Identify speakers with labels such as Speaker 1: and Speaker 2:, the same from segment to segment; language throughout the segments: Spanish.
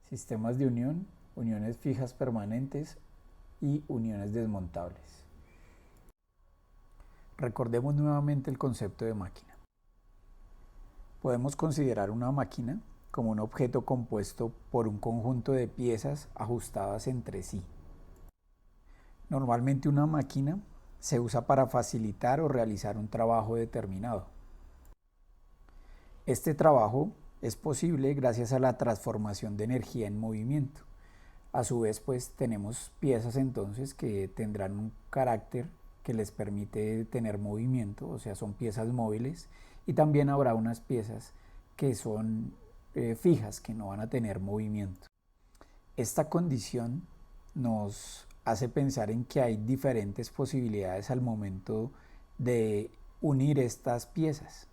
Speaker 1: sistemas de unión, uniones fijas permanentes y uniones desmontables. Recordemos nuevamente el concepto de máquina. Podemos considerar una máquina como un objeto compuesto por un conjunto de piezas ajustadas entre sí. Normalmente una máquina se usa para facilitar o realizar un trabajo determinado. Este trabajo es posible gracias a la transformación de energía en movimiento. A su vez, pues tenemos piezas entonces que tendrán un carácter que les permite tener movimiento, o sea, son piezas móviles, y también habrá unas piezas que son fijas, que no van a tener movimiento. Esta condición nos hace pensar en que hay diferentes posibilidades al momento de unir estas piezas.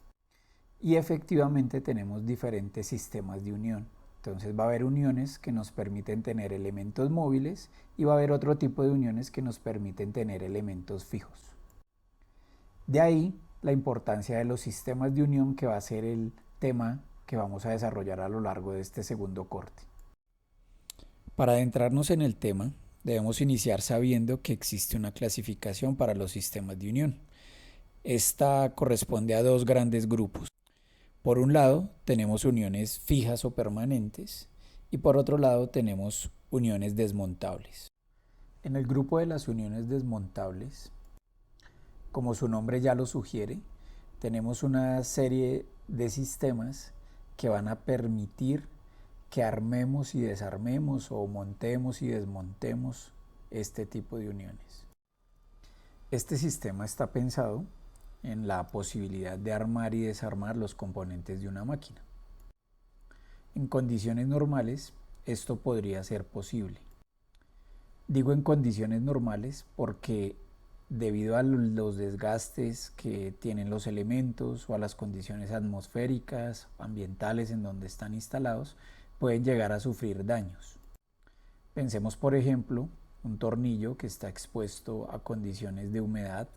Speaker 1: Y efectivamente tenemos diferentes sistemas de unión. Entonces va a haber uniones que nos permiten tener elementos móviles y va a haber otro tipo de uniones que nos permiten tener elementos fijos. De ahí la importancia de los sistemas de unión, que va a ser el tema que vamos a desarrollar a lo largo de este segundo corte. Para adentrarnos en el tema, debemos iniciar sabiendo que existe una clasificación para los sistemas de unión. Esta corresponde a dos grandes grupos. Por un lado tenemos uniones fijas o permanentes y por otro lado tenemos uniones desmontables. En el grupo de las uniones desmontables, como su nombre ya lo sugiere, tenemos una serie de sistemas que van a permitir que armemos y desarmemos o montemos y desmontemos este tipo de uniones. Este sistema está pensado en la posibilidad de armar y desarmar los componentes de una máquina. En condiciones normales, esto podría ser posible. Digo en condiciones normales porque debido a los desgastes que tienen los elementos o a las condiciones atmosféricas, ambientales en donde están instalados, pueden llegar a sufrir daños. Pensemos, por ejemplo, un tornillo que está expuesto a condiciones de humedad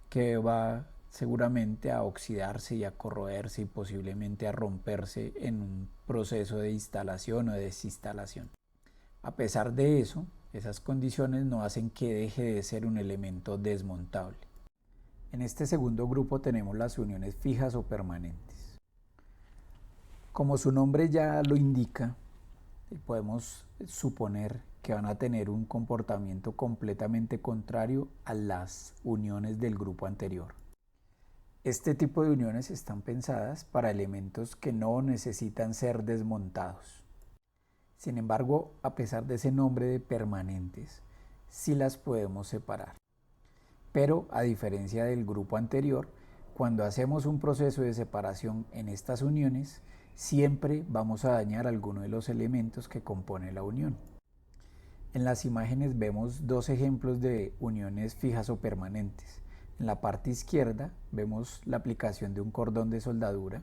Speaker 1: que va seguramente a oxidarse y a corroerse y posiblemente a romperse en un proceso de instalación o de desinstalación. A pesar de eso, esas condiciones no hacen que deje de ser un elemento desmontable. En este segundo grupo tenemos las uniones fijas o permanentes. Como su nombre ya lo indica, podemos suponer que van a tener un comportamiento completamente contrario a las uniones del grupo anterior. Este tipo de uniones están pensadas para elementos que no necesitan ser desmontados. Sin embargo, a pesar de ese nombre de permanentes, sí las podemos separar. Pero a diferencia del grupo anterior, cuando hacemos un proceso de separación en estas uniones, siempre vamos a dañar alguno de los elementos que compone la unión. En las imágenes vemos dos ejemplos de uniones fijas o permanentes. En la parte izquierda vemos la aplicación de un cordón de soldadura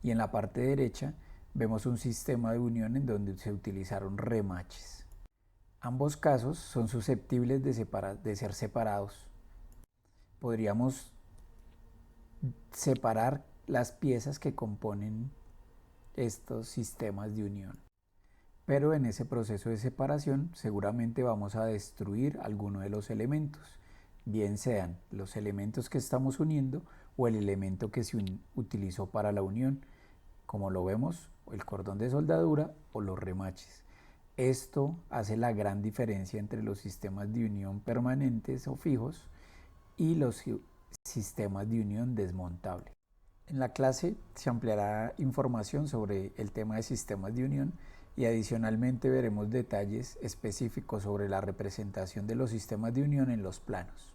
Speaker 1: y en la parte derecha vemos un sistema de unión en donde se utilizaron remaches. Ambos casos son susceptibles de ser separados. Podríamos separar las piezas que componen estos sistemas de unión. Pero en ese proceso de separación seguramente vamos a destruir alguno de los elementos, bien sean los elementos que estamos uniendo o el elemento que se utilizó para la unión, como lo vemos, el cordón de soldadura o los remaches. Esto hace la gran diferencia entre los sistemas de unión permanentes o fijos y los sistemas de unión desmontables. En la clase se ampliará información sobre el tema de sistemas de unión y adicionalmente veremos detalles específicos sobre la representación de los sistemas de unión en los planos.